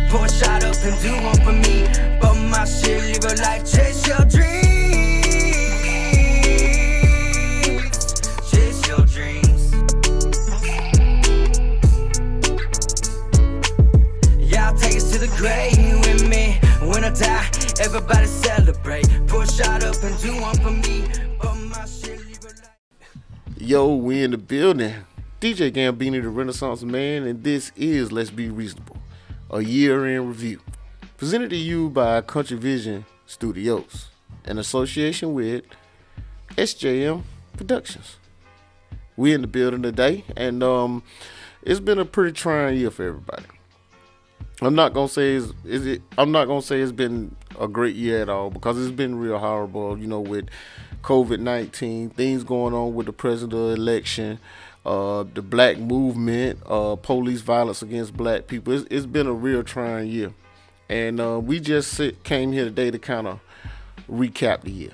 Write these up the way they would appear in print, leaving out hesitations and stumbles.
Pour a shot up and do one for me. But my shit, live a life, chase your dreams. Chase your dreams. Y'all take us to the grave with me. When I die, everybody celebrate. Pour a shot up and do one for me. But my shit, live a life. Yo, we in the building. DJ Gambini, the Renaissance Man, and this is Let's Be Reasonable, a year in review. Presented to you by Kuntry Vision Studios, in association with SJM Productions. We in the building today, and it's been a pretty trying year for everybody. I'm not gonna say it's been a great year at all, because it's been real horrible, with COVID-19, things going on with the presidential election, the black movement, police violence against black people. It's been a real trying year. And we just came here today to kind of recap the year.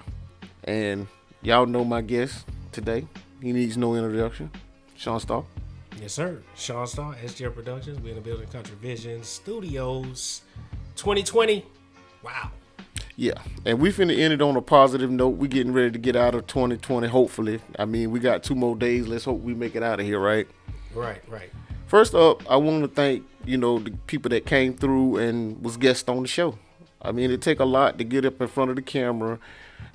And y'all know my guest today. He needs no introduction. Sean Starr. Yes, sir. Sean Starr, SJ Productions. We're in the building, Kuntry Vision Studios. 2020. Wow. Yeah. And we finna end it on a positive note. We getting ready to get out of 2020, hopefully. I mean, we got 2 more days. Let's hope we make it out of here, right? Right. First up, I want to thank, the people that came through and was guests on the show. I mean, it take a lot to get up in front of the camera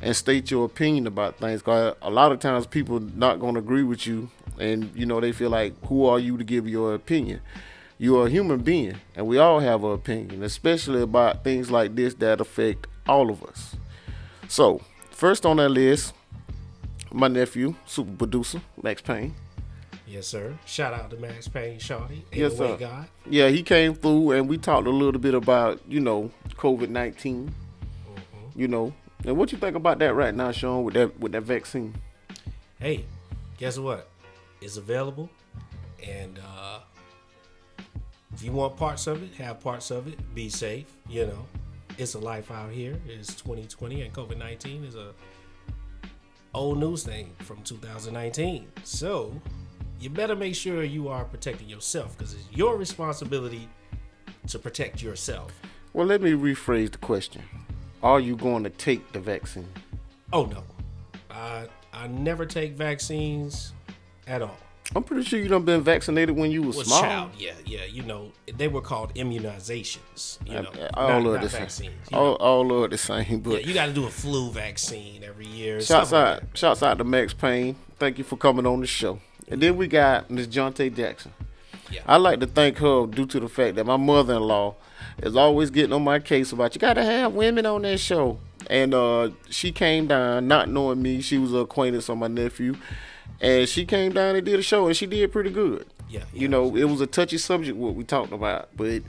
and state your opinion about things. Because a lot of times people not going to agree with you. And, they feel like, who are you to give your opinion? You're a human being. And we all have an opinion, especially about things like this that affect all of us. So, first on that list, my nephew, super producer, Max Payne. Yes, sir. Shout out to Max Payne, Shawty. Yes, sir. God. Yeah, he came through and we talked a little bit about, COVID-19. And what you think about that right now, Sean, with that vaccine? Hey, guess what? It's available. And if you want parts of it, have parts of it. Be safe, It's a life out here. It's 2020 and COVID-19 is a old news thing from 2019. So you better make sure you are protecting yourself, because it's your responsibility to protect yourself. Well, let me rephrase the question. Are you going to take the vaccine? Oh, no. I never take vaccines at all. I'm pretty sure you done been vaccinated when you was small. Child, yeah. They were called immunizations. All not of the vaccines. same. All of the same. But yeah, you got to do a flu vaccine every year. Shouts out to Max Payne. Thank you for coming on the show. And then we got Ms. Jonte Jackson. Yeah. I like to thank her due to the fact that my mother-in-law is always getting on my case about, you got to have women on that show. And she came down, not knowing me. She was an acquaintance of my nephew. And she came down and did a show, and she did pretty good. Yeah. It was a touchy subject what we talked about. But,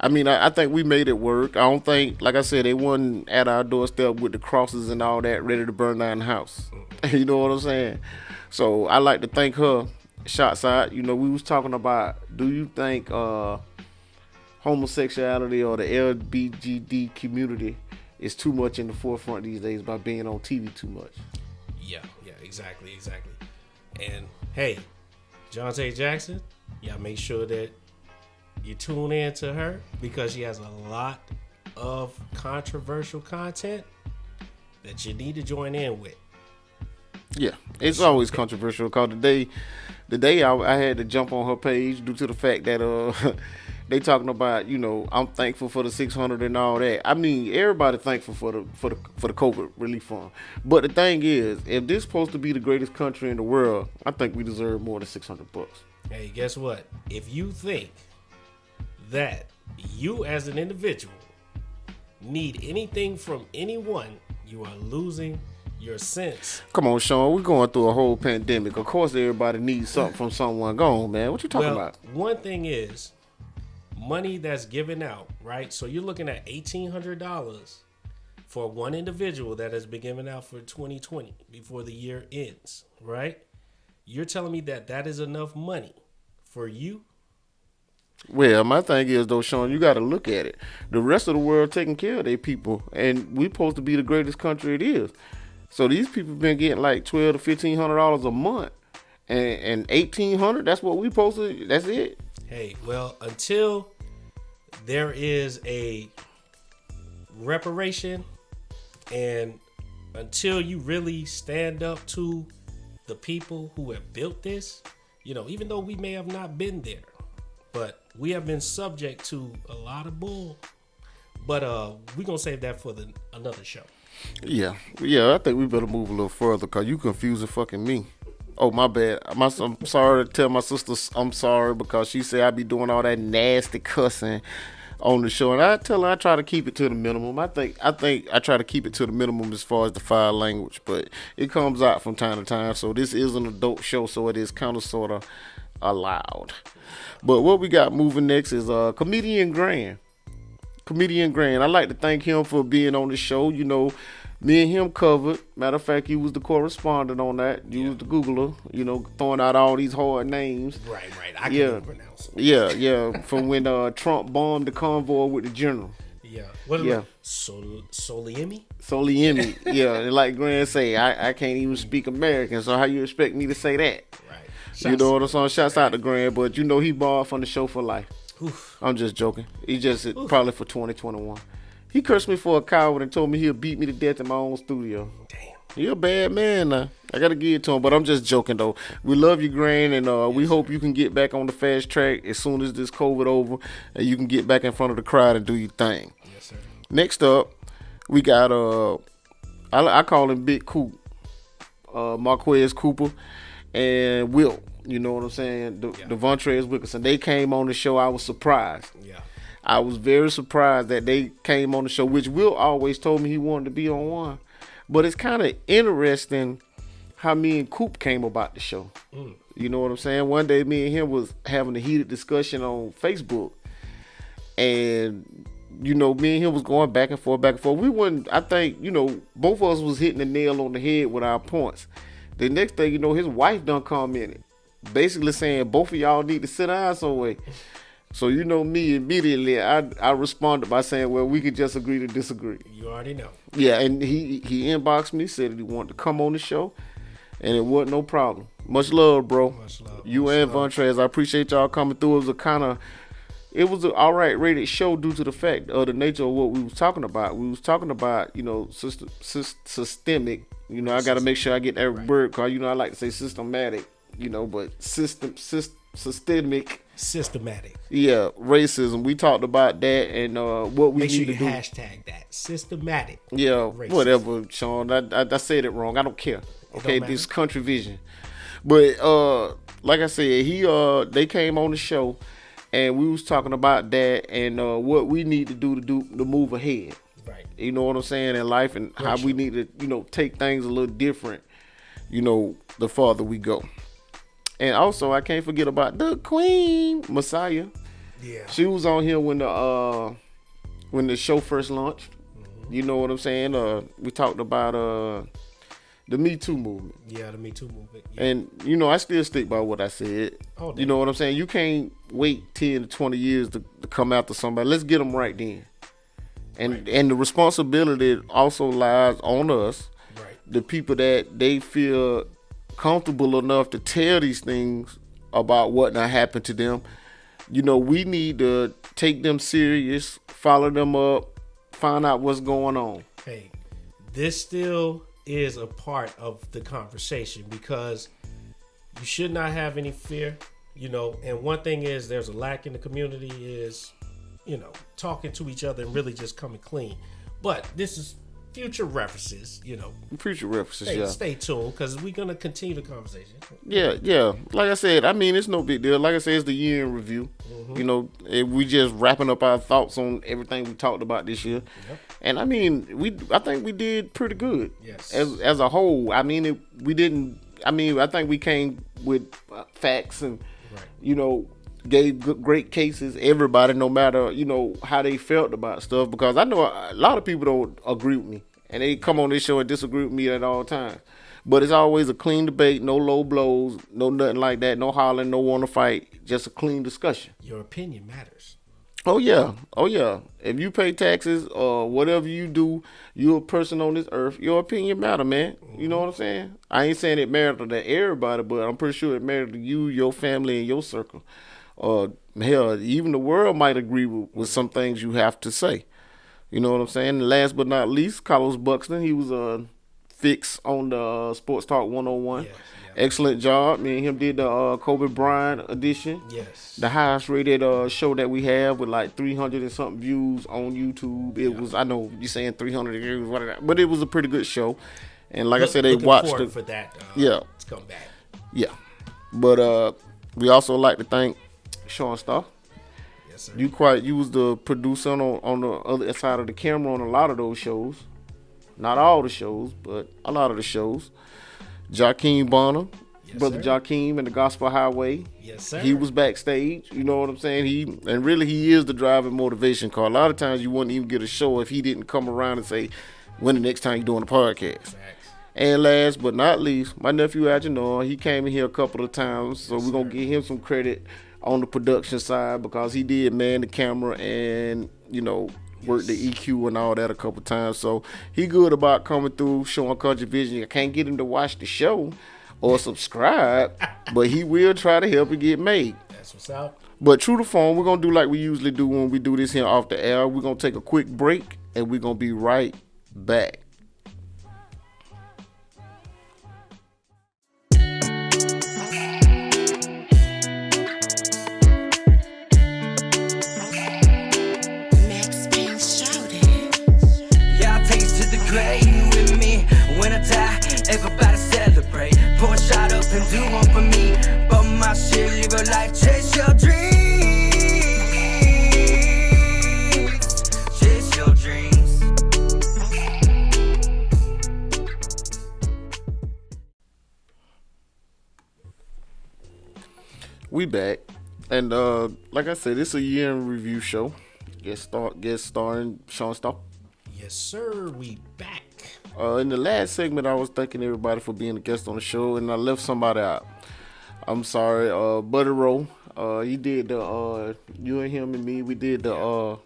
I mean, I think we made it work. I don't think, like I said, they wasn't at our doorstep with the crosses and all that ready to burn down the house. Mm-hmm. You know what I'm saying? So I like to thank her. Shots out. We was talking about, do you think homosexuality or the LGBT community is too much in the forefront these days by being on TV too much? Yeah, exactly. And hey, Jonte Jackson, y'all make sure that you tune in to her, because she has a lot of controversial content that you need to join in with. Yeah, it's always controversial, because the day I had to jump on her page due to the fact that they talking about, I'm thankful for the 600 and all that. I mean, everybody thankful for the COVID relief fund. But the thing is, if this is supposed to be the greatest country in the world, I think we deserve more than $600. Hey, guess what? If you think that you as an individual need anything from anyone, you are losing your sense. Come on, Sean. We're going through a whole pandemic. Of course, everybody needs something from someone. Go on, man. What you talking about? One thing is money that's given out, right? So you're looking at $1,800 for one individual that has been given out for 2020 before the year ends, right? You're telling me that is enough money for you? Well, my thing is, though, Sean, you got to look at it. The rest of the world taking care of their people, and we're supposed to be the greatest country it is. So these people been getting like $1,200 to $1,500 a month, and $1,800. That's what we supposed to. That's it. Hey, well, until there is a reparation, and until you really stand up to the people who have built this, even though we may have not been there, but we have been subject to a lot of bull. But we're gonna save that for another show. Yeah. I think we better move a little further because you confusing fucking me. Oh, my bad. I'm sorry to tell my sister I'm sorry because she said I be doing all that nasty cussing on the show, and I tell her I try to keep it to the minimum. I think I try to keep it to the minimum as far as the foul language, but it comes out from time to time. So this is an adult show, so it is kind of sort of allowed. But what we got moving next is comedian Grand. I'd like to thank him for being on the show. Me and him covered. Matter of fact, you was the correspondent on that. You was the Googler, throwing out all these hard names. Right. I can't pronounce them. Yeah. From when Trump bombed the convoy with the general. Yeah. What is it? Soliemi? Soliemi. Yeah. And like Grant say, I can't even speak American, so how you expect me to say that? Right. You know what I'm saying? Shouts out to Grant, but he barred from the show for life. Oof. I'm just joking. He just probably for 2021. He cursed me for a coward and told me he'll beat me to death in my own studio. Damn. He a bad man now. I gotta give it to him, but I'm just joking though. We love you, Grand, and we hope you can get back on the fast track as soon as this COVID over, and you can get back in front of the crowd and do your thing. Yes, sir. Next up, we got I call him Big Coop, Marquez Cooper, and Wilt. You know what I'm saying? Devontrez Wickerson. They came on the show. I was surprised. Yeah. I was very surprised that they came on the show, which Will always told me he wanted to be on one. But it's kind of interesting how me and Coop came about the show. You know what I'm saying? One day me and him was having a heated discussion on Facebook. And, me and him was going back and forth. We wouldn't, I think, both of us was hitting the nail on the head with our points. The next thing his wife done commented, basically saying both of y'all need to sit down somewhere. So me immediately, I responded by saying, well, we could just agree to disagree. You already know. Yeah, and he inboxed me, said that he wanted to come on the show, and it wasn't no problem. Much love, bro. Much love. You and Vontrez, I appreciate y'all coming through. It was an all right rated show due to the fact of the nature of what we was talking about. We was talking about, systemic. I got to make sure I get every word, because I like to say systematic. But systemic. Systematic. Yeah, racism. We talked about that and what we Make need sure to you do. hashtag that. Systematic. Yeah, racism. Whatever, Sean. I said it wrong. I don't care. Okay, don't this Country Vision. But like I said, they came on the show and we was talking about that and what we need to do to move ahead. Right. You know what I'm saying, in life, and how we need to take things a little different, the farther we go. And also, I can't forget about the Queen, Messiah. Yeah. She was on here when the show first launched. Mm-hmm. You know what I'm saying? We talked about the Me Too movement. Yeah, the Me Too movement. Yeah. And, I still stick by what I said. Oh, you know what I'm saying? You can't wait 10 to 20 years to come after somebody. Let's get them right then. And the responsibility also lies on us, the people that they feel comfortable enough to tell these things about what not happened to them. We need to take them serious, follow them up, find out what's going on. Hey, this still is a part of the conversation because you should not have any fear, and one thing is there's a lack in the community is, talking to each other and really just coming clean. But this is future references, Future references, Stay tuned because we're going to continue the conversation. Yeah. Like I said, it's no big deal. Like I said, it's the year in review. Mm-hmm. We just wrapping up our thoughts on everything we talked about this year. Yep. And I think we did pretty good. Yes. As a whole. I think we came with facts and, gave great cases. Everybody, no matter, how they felt about stuff. Because I know a lot of people don't agree with me. And they come on this show and disagree with me at all times. But it's always a clean debate, no low blows, no nothing like that, no hollering, no want to fight, just a clean discussion. Your opinion matters. Oh yeah. If you pay taxes or whatever you do, you're a person on this earth, your opinion matter, man. Mm-hmm. You know what I'm saying? I ain't saying it matters to everybody, but I'm pretty sure it matters to you, your family, and your circle. hell, even the world might agree with some things you have to say. You know what I'm saying? And last but not least, Carlos Buxton. He was fix on the Sports Talk 101. Yes, Excellent job. Me and him did the Kobe Bryant edition. yes. The highest rated show that we have with like 300 and something views on YouTube. It was, I know you're saying 300 views, whatever, but it was a pretty good show. And like I said, they watched forward it. for that. Yeah. To come back. Yeah. But we also like to thank Sean Starr. Yes, sir. You was the producer on the other side of the camera on a lot of those shows. Not all the shows, but a lot of the shows. Jakeem Bonner, Yes, Brother sir. Jakeem and the Gospel Highway. Yes, sir. He was backstage, you know what I'm saying? He is the driving motivation car. A lot of times you wouldn't even get a show if he didn't come around and say, when the next time you doing a podcast. Facts. And last but not least, my nephew Algernon, he came in here a couple of times, so we're going to give him some credit on the production side because he did man the camera and, you know, worked the EQ and all that a couple times. So he good about coming through, showing Country Vision. I can't get him to watch the show or subscribe, but he will try to help it get made. That's what's up. But true to form, we're going to do like we usually do when we do this here off the air. We're going to take a quick break, and we're going to be right back. Max Payne shouted. Yeah, I'll take it to the grave with me. When I die, everybody celebrate. Pour a shot up and do one for me. But my shit, live a life, chase your dreams. Chase your dreams. We back, and like I said, it's a year in review show. Guest starring Sean Starr. Yes, sir. We back. In the last segment, I was thanking everybody for being a guest on the show, and I left somebody out. I'm sorry, Buddy Rowe. He did the you and him and me. We did the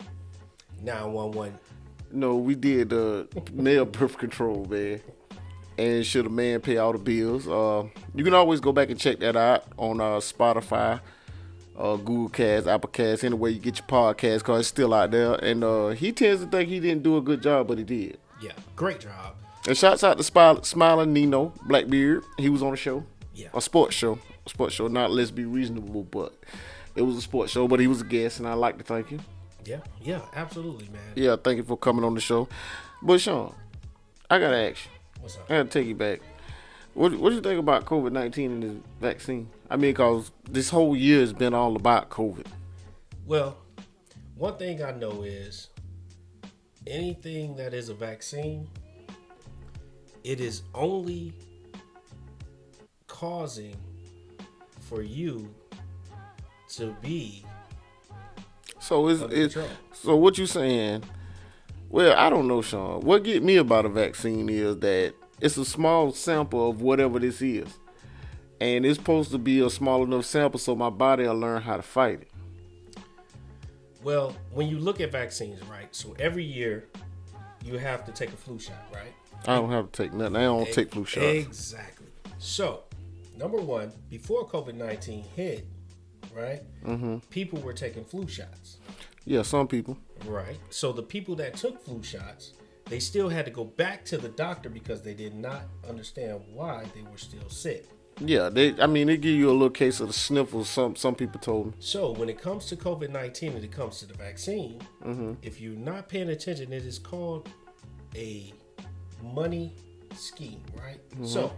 911. no, we did the male birth control, man. And should a man pay all the bills? You can always go back and check that out on Spotify, Google Cast, Apple Cast, anywhere you get your podcast, because it's still out there. And he tends to think he didn't do a good job, but he did. Yeah, great job. And shouts out to Smiling Nino Blackbeard. He was on the show. Yeah. A sports show. Not Let's Be Reasonable, but it was a sports show. But he was a guest, and I'd like to thank you. Yeah, absolutely, man. Yeah, thank you for coming on the show. But Sean, I gotta ask you. What's up? I gotta take you back. What do you think about COVID-19 and this vaccine? I mean, because this whole year has been all about COVID. Well, one thing I know is anything that is a vaccine, it is only causing for you to be So under control. so what you saying? Well, I don't know, Sean. What get me about a vaccine is that it's a small sample of whatever this is, and it's supposed to be a small enough sample so my body will learn how to fight it. Well, when you look at vaccines, right? So every year you have to take a flu shot, right? I don't have to take nothing. I don't take flu shots. Exactly. So, number one, before COVID-19 hit, right? People were taking flu shots. Yeah, some people. Right. So the people that took flu shots, they still had to go back to the doctor because they did not understand why they were still sick. Yeah, they give you a little case of the sniffles. Some people told me. So when it comes to COVID-19 and it comes to the vaccine, if you're not paying attention, it is called a money scheme, right? So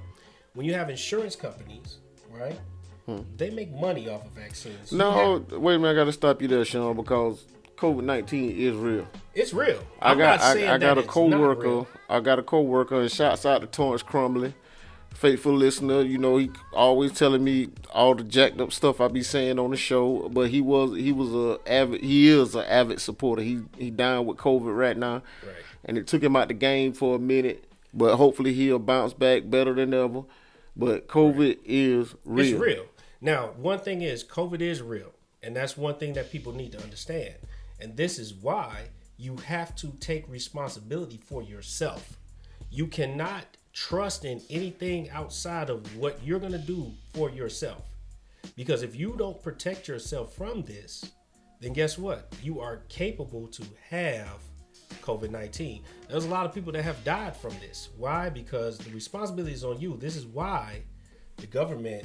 when you have insurance companies, right, they make money off of vaccines. No, wait a minute. I got to stop you there, Sean, because COVID-19 is real. It's real. I got that a it's not coworker. real. I got a coworker, and shouts out to Torrance Crumley, faithful listener. You know, he always telling me all the jacked up stuff I be saying on the show. But he is an avid supporter. He down with COVID right now, Right. and it took him out the game for a minute. But hopefully he'll bounce back better than ever. But COVID is real. It's real. Now, one thing is, COVID is real. And that's one thing that people need to understand. And this is why you have to take responsibility for yourself. You cannot trust in anything outside of what you're going to do for yourself. Because if you don't protect yourself from this, then guess what? You are capable to have COVID-19. There's a lot of people that have died from this. Why? Because the responsibility is on you. This is why the government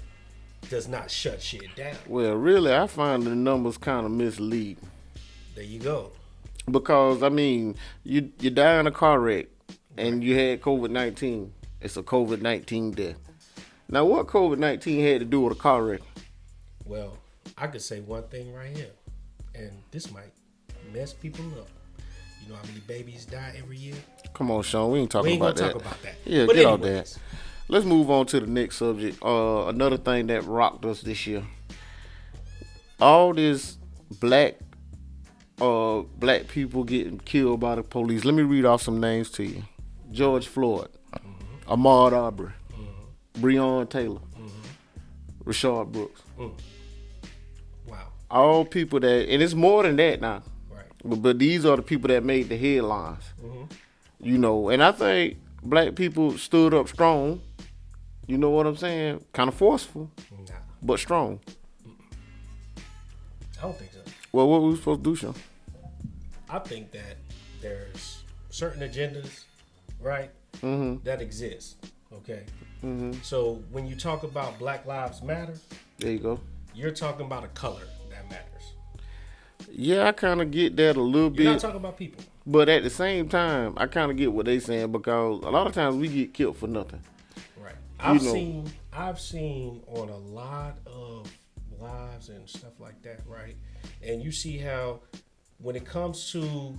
does not shut shit down. Well, really, I find the numbers kind of misleading. There you go. Because, I mean, you die in a car wreck and you had COVID-19. It's a COVID-19 death. Now, what COVID-19 had to do with a car wreck? Well, I could say one thing right here, and this might mess people up. You know how many babies die every year? Come on, Sean. We ain't talking about that. We ain't gonna talk about that. Yeah, but get off anyways, that. Let's move on to the next subject. Another thing that rocked us this year. All this black people getting killed by the police. Let me read off some names to you. George Floyd, Ahmaud Arbery, Breonna Taylor, Rashard Brooks. Wow. All people that, and it's more than that now. Right. But these are the people that made the headlines. You know, and I think black people stood up strong. You know what I'm saying? Kind of forceful, but strong. I don't think so. Well, what were we supposed to do, Sean? I think that there's certain agendas, right, that exist. Okay. So when you talk about Black Lives Matter, There you go. you're talking about a color that matters. Yeah, I kind of get that a little You're not bit. talking about people. But at the same time, I kind of get what they saying because a lot of times we get killed for nothing. Right. know. I've seen on a lot of lives and stuff like that, right? And you see how when it comes to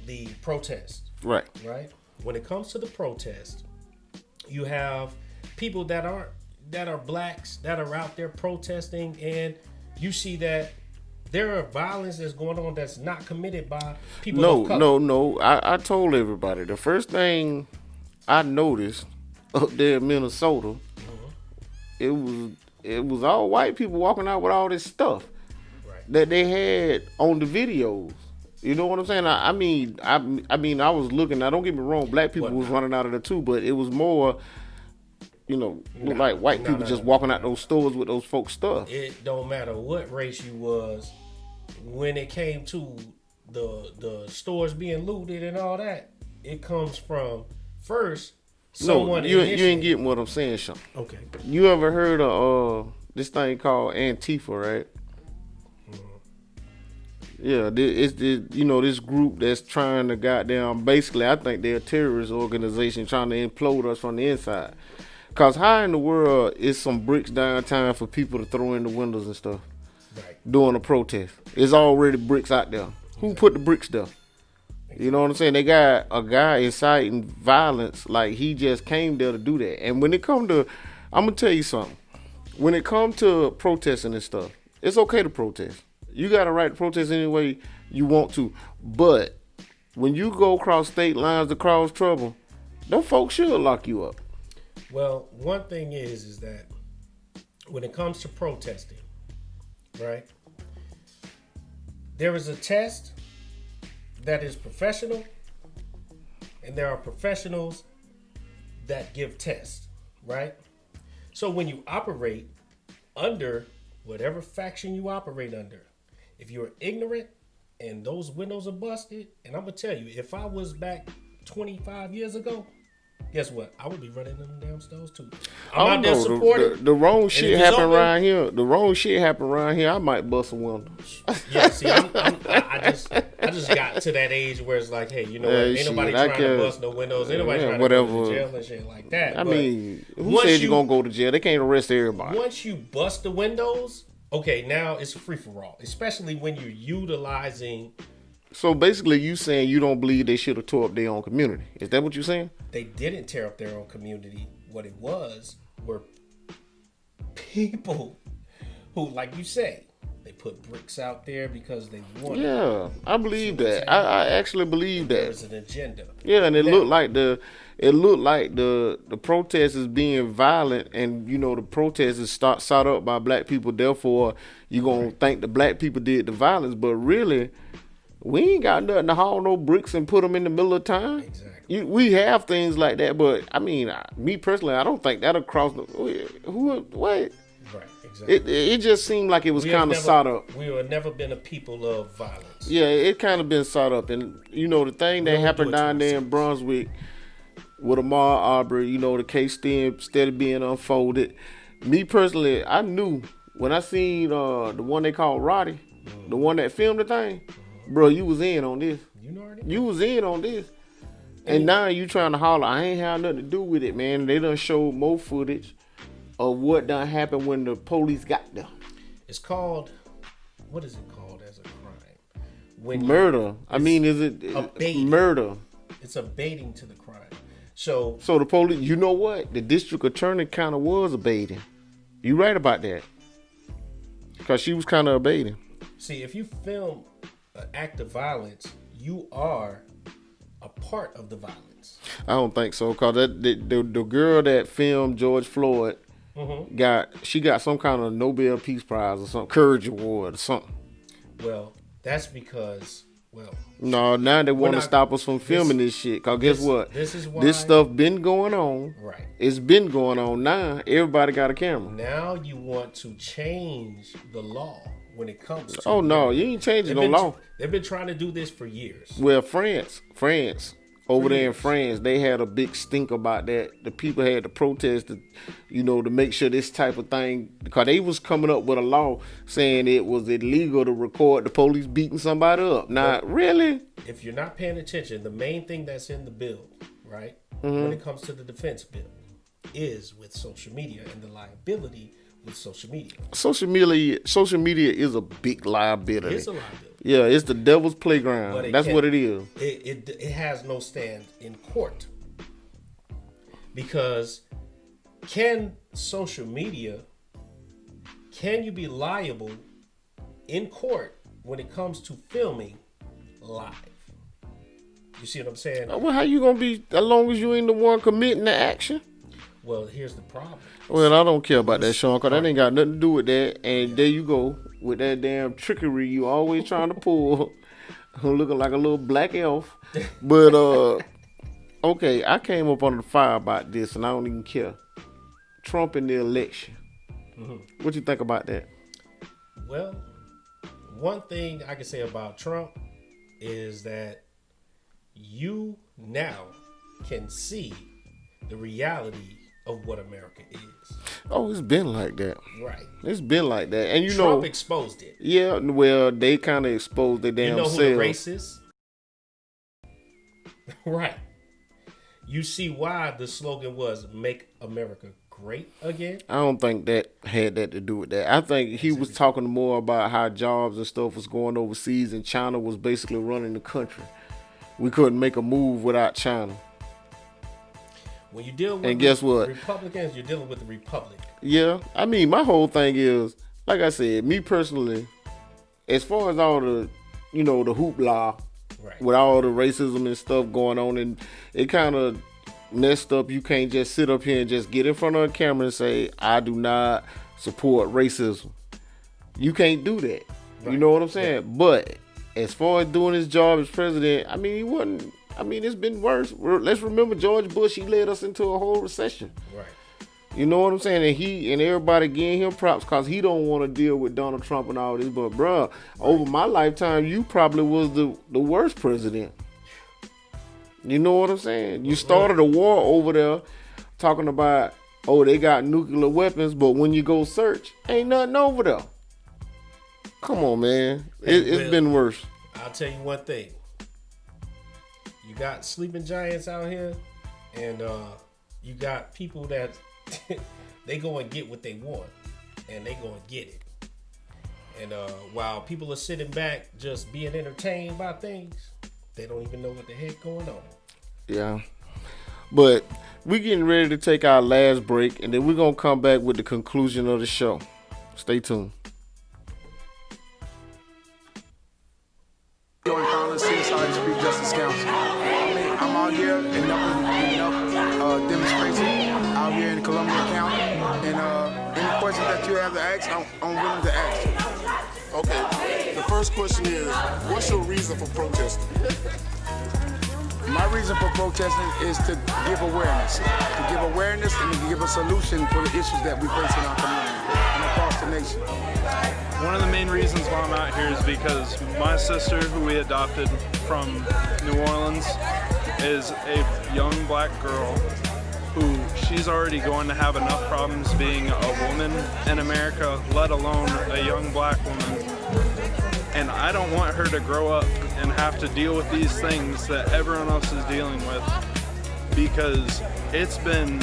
the protest, Right. right? When it comes to the protest, you have people that are blacks that are out there protesting, and you see that there are violence that's going on that's not committed by people of color. No. I told everybody the first thing I noticed up there in Minnesota, it was all white people walking out with all this stuff that they had on the videos. You know what I'm saying? I mean, I was looking. Now, don't get me wrong. Black people was running out of there too, but it was more, like white people just walking out those stores with those folks' stuff. It don't matter what race you was. When it came to the stores being looted and all that, it comes from first someone. No, you ain't getting what I'm saying, Sean. Okay. You ever heard of this thing called Antifa, right? Yeah, it's this group that's trying to goddamn, basically, I think they're a terrorist organization trying to implode us from the inside. Cause how in the world is some bricks downtown for people to throw in the windows and stuff during a protest? It's already bricks out there. Who put the bricks there? You know what I'm saying? They got a guy inciting violence, like he just came there to do that. And when it come to, I'm gonna tell you something. When it come to protesting and stuff, it's okay to protest. You got a right to protest any way you want to. But when you go across state lines to cause trouble, them folks should lock you up. Well, one thing is that when it comes to protesting, right, there is a test that is professional, and there are professionals that give tests, right? So when you operate under whatever faction you operate under, if you're ignorant and those windows are busted, and I'm gonna tell you, if I was back 25 years ago, guess what? I would be running them damn stores too. I'm out there supporting. The wrong shit happened around here. The wrong shit happened around here. I might bust a window. Yeah, see, I just got to that age where it's like, hey, you know what? Ain't nobody trying to bust no windows. Ain't nobody trying to go to jail and shit like that. I mean, who said you're gonna go to jail? They can't arrest everybody. Once you bust the windows, okay, now it's free for all. Especially when you're utilizing. So basically, you saying you don't believe they should have tore up their own community? Is that what you're saying? They didn't tear up their own community. What it was were people who, like you say, they put bricks out there because they wanted. Yeah, I believe that. I actually believe that. There was an agenda. Yeah, and it looked like the protest is being violent, and the protest is sought up by black people. Therefore, you're gonna think the black people did the violence, but really, we ain't got nothing to haul no bricks and put them in the middle of town. Exactly. We have things like that, but I mean, me personally, I don't think that'll cross the. What? Exactly. It just seemed like it was We have kind of never- sought up. We have never been a people of violence. Yeah, it kind of been sought up. And, the thing that don't happened do it to down there in ourselves. Brunswick with Ahmaud Arbery, the case steady being unfolded. Me personally, I knew when I seen the one they called Roddy, the one that filmed the thing, bro, you was in on this. You know already? You was in on this. And now you trying to holler, I ain't have nothing to do with it, man. They done showed more footage of what done happened when the police got there. It's called, what is it called as a crime? When Murder. Is it abating. murder? It's abating to the crime. So So the police, you know what? The district attorney kind of was abating. You right about that. Because she was kind of abating. see, if you film an act of violence, you are a part of the violence. I don't think so. Because the girl that filmed George Floyd got some kind of Nobel Peace Prize or something, Courage Award or something. Well, that's because, No, now they want to not- stop us from filming this shit. Because guess this- what? this is why- This stuff been going on. right. It's been going on. Now everybody got a camera. Now you want to change the law when it comes to. Oh, no. You ain't changing no They've been, law. they've been trying to do this for years. Well, France, over there in France, they had a big stink about that. The people had to protest, to make sure this type of thing, because they was coming up with a law saying it was illegal to record the police beating somebody up. Now, really? If you're not paying attention, the main thing that's in the bill, right, Mm-hmm. when it comes to the defense bill, is with social media and the liability with social media. Social media is a big liability. It's a liability. Yeah, it's the devil's But playground. it That's can't- what it is. It has no stand in court. Because can you be liable in court when it comes to filming live? You see what I'm saying? Well, how you gonna be as long as you ain't the one committing the action? Well, here's the problem. Well, I don't care about that, Sean, because that ain't got nothing to do with that. And there you go with that damn trickery you always trying to pull, looking like a little black elf. But okay, I came up under the fire about this, and I don't even care. Trump in the election. What you think about that? Well, one thing I can say about Trump is that you now can see the reality of what America is. Oh, it's been like that. Right. It's been like that, and Trump exposed it. yeah. Well, they kind of exposed their damn You know who selves. the race is? Right. You see why the slogan was "Make America Great Again"? I don't think that had that to do with that. I think he was talking more about how jobs and stuff was going overseas, and China was basically running the country. We couldn't make a move without China. When you deal with And guess what? Republicans, you're dealing with the Republic. Yeah, my whole thing is, like I said, me personally, as far as all the, the hoopla, Right. with all the racism and stuff going on, and it kind of messed up. You can't just sit up here and just get in front of a camera and say, I do not support racism. You can't do that. You know what I'm saying? Yeah. But as far as doing his job as president, he wasn't. It's been worse. Let's remember George Bush. He led us into a whole recession. Right. You know what I'm saying? And he and everybody giving him props because he don't want to deal with Donald Trump and all this. But bruh, over my lifetime, you probably was the worst president. You know what I'm saying? You started a war over there talking about, oh, they got nuclear weapons, but when you go search, ain't nothing over there. Come on, man. It's been worse. I'll tell you one thing. You got sleeping giants out here, and you got people that they go and get what they want, and they go and get it. And while people are sitting back just being entertained by things, they don't even know what the heck going on. Yeah. But we getting ready to take our last break, and then we're going to come back with the conclusion of the show. Stay tuned. Joint Fowler, CSI Street Justice Council. I'm out here in enough demonstration out here in Columbia County, and any questions that you have to ask, I'm willing to ask. Okay, the first question is, what's your reason for protesting? My reason for protesting is to give awareness and to give a solution for the issues that we face in our community and across the nation. One of the main reasons why I'm out here is because my sister, who we adopted from New Orleans, is a young black girl who she's already going to have enough problems being a woman in America, let alone a young black woman. And I don't want her to grow up and have to deal with these things that everyone else is dealing with, because it's been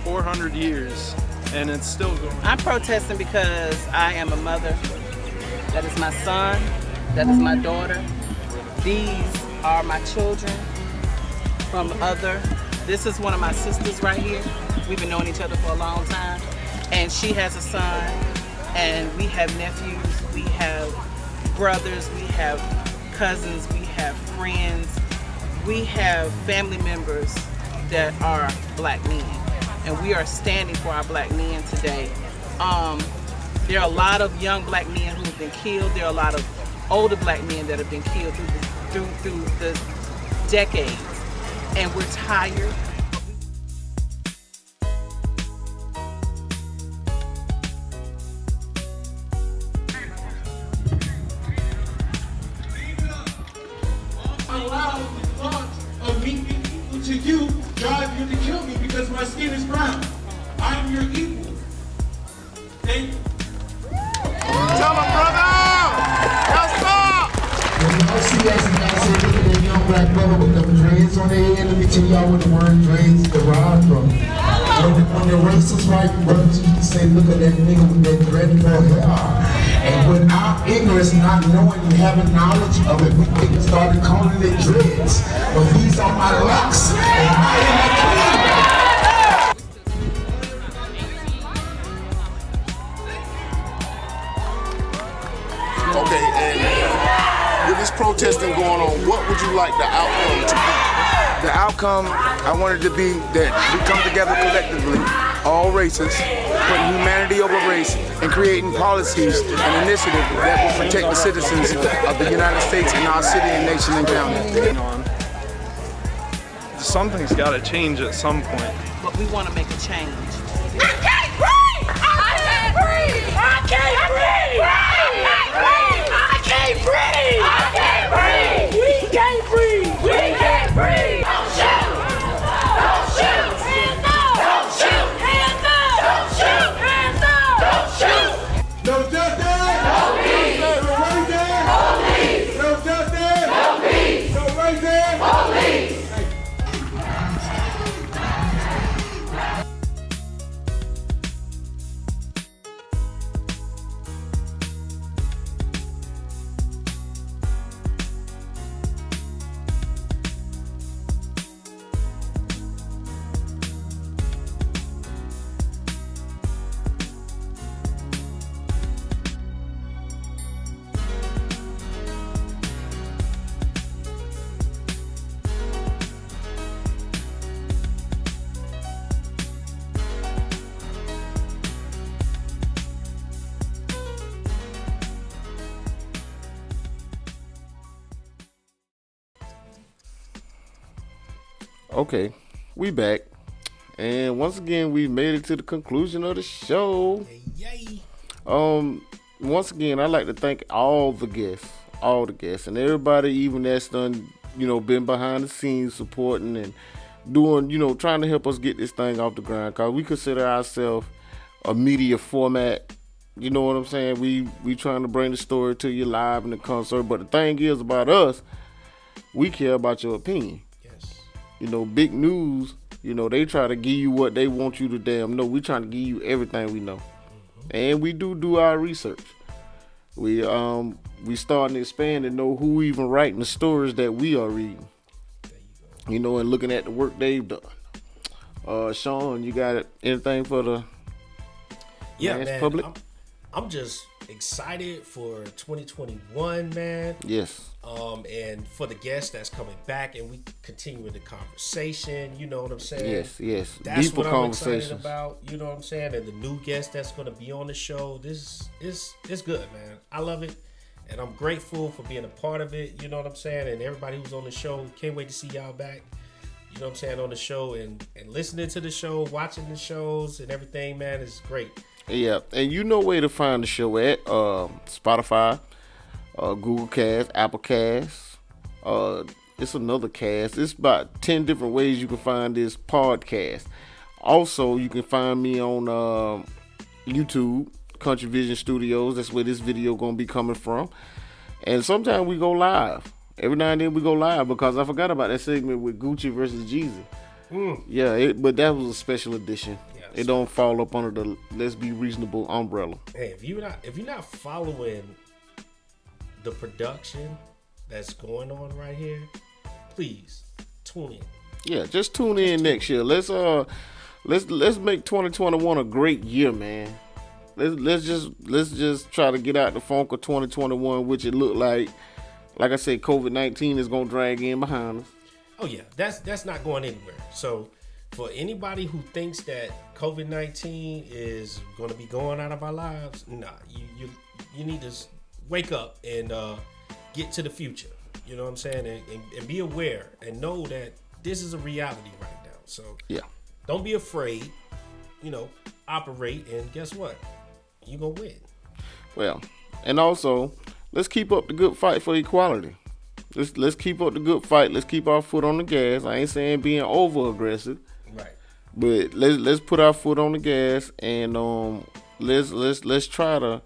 400 years and it's still going. I'm protesting because I am a mother. That is my son. That is my daughter. These are my children from other. This is one of my sisters right here. We've been knowing each other for a long time. And she has a son. And we have nephews. We have brothers. We have cousins. We have friends. We have family members that are black men. And we are standing for our black men today. There are a lot of young black men who have been killed. There are a lot of older black men that have been killed through the decades. And we're tired. Allow the thought of me being equal to you drive you to kill me because my skin is brown. I am your equal. Thank you. Tell him, brother! Yes, sir! When y'all see us and y'all say, look at that young black brother with them dreads on their head, let me tell y'all what the word dreads derived from. When the racist white brothers used to say, look at that nigga with that dreadful hair. And without ignorance, not knowing and having knowledge of it, we started calling it dreads. But these are my locks, and I am the king. Okay, and with this protesting going on, what would you like the outcome to be? The outcome I wanted to be that we come together collectively, all races, putting humanity over race, and creating policies and initiatives that will protect the citizens of the United States and our city and nation and county. Something's got to change at some point. But we want to make a change. I can't breathe! I can't breathe! I can't breathe! I can't breathe! I can't breathe! We can't breathe! We can't breathe! Don't shoot! Don't shoot! Hands up! Don't shoot! Hands up! Don't shoot! Hands up! Don't shoot! No justice! No peace! No racism! Police! No justice! No peace! No racism! Police! Okay, we back. And once again, we made it to the conclusion of the show. Yay! Once again, I'd like to thank all the guests, and everybody, even that's done, been behind the scenes supporting and doing, trying to help us get this thing off the ground. Cause we consider ourselves a media format. You know what I'm saying? We trying to bring the story to you live in the concert. But the thing is about us, we care about your opinion. Big news, they try to give you what they want you to damn know. We trying to give you everything we know. And we do our research. We starting to expand and know who even writing the stories that we are reading. And looking at the work they've done. Sean, you got anything for the mass public? I'm just excited for 2021, man. Yes. And for the guest that's coming back, and we continue with the conversation. You know what I'm saying? Yes. That's Deeper what I'm conversations excited about. You know what I'm saying? And the new guest that's going to be on the show. This is good, man. I love it, and I'm grateful for being a part of it. You know what I'm saying? And everybody who's on the show, can't wait to see y'all back. You know what I'm saying, on the show and listening to the show, watching the shows and everything, man, is great. Yeah, and you know where to find the show at Spotify, Google Cast, Apple Cast. It's another cast. It's about 10 different ways you can find this podcast. Also, you can find me on YouTube, Kuntry Vision Studios. That's where this video gonna be coming from. And sometimes we go live. Every now and then we go live because I forgot about that segment with Gucci versus Jeezy. Yeah, but that was a special edition. It don't fall up under the Let's Be Reasonable umbrella. Hey, if you're not following the production that's going on right here, please tune in. Yeah, just tune in next year. Let's make 2021 a great year, man. Let's just try to get out the funk of 2021, which it looked like I said, COVID-19 is gonna drag in behind us. Oh yeah, that's not going anywhere. So for anybody who thinks that COVID-19 is going to be going out of our lives, nah, you need to wake up and get to the future. You know what I'm saying? And be aware and know that this is a reality right now. So yeah, don't be afraid. Operate, and guess what? You gonna win. Well, and also let's keep up the good fight for equality. Let's keep up the good fight. Let's keep our foot on the gas. I ain't saying being over aggressive, right? But let's put our foot on the gas and let's try to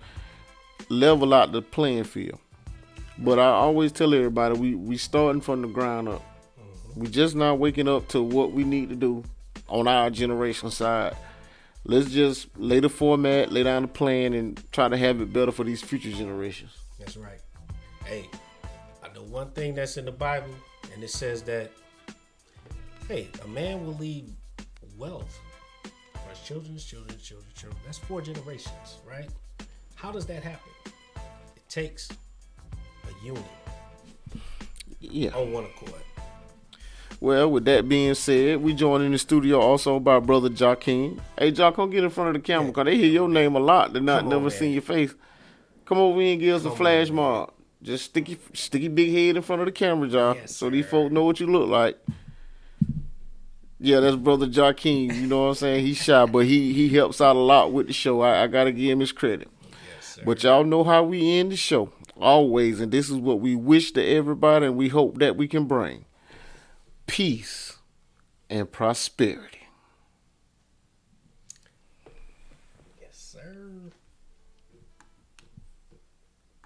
level out the playing field. But I always tell everybody we starting from the ground up. We just not waking up to what we need to do on our generation side. Let's just lay the format, lay down the plan, and try to have it better for these future generations. That's right. Hey, I know one thing that's in the Bible, and it says that, hey, a man will leave wealth for his children's children. That's 4 generations, right? How does that happen? It takes a unit. Yeah. On one accord. Well, with that being said, we joined in the studio also by brother Joaquin. Hey, Jock, come get in front of the camera because they hear your name a lot. They're not never seen your face. Come over here and give us a flash mob. Just stick your big head in front of the camera, Jock, so these folks know what you look like. Yeah, that's brother Joaquin. You know what I'm saying? He's shy, but he helps out a lot with the show. I got to give him his credit. Yes, but y'all know how we end the show, always. And this is what we wish to everybody, and we hope that we can bring peace and prosperity.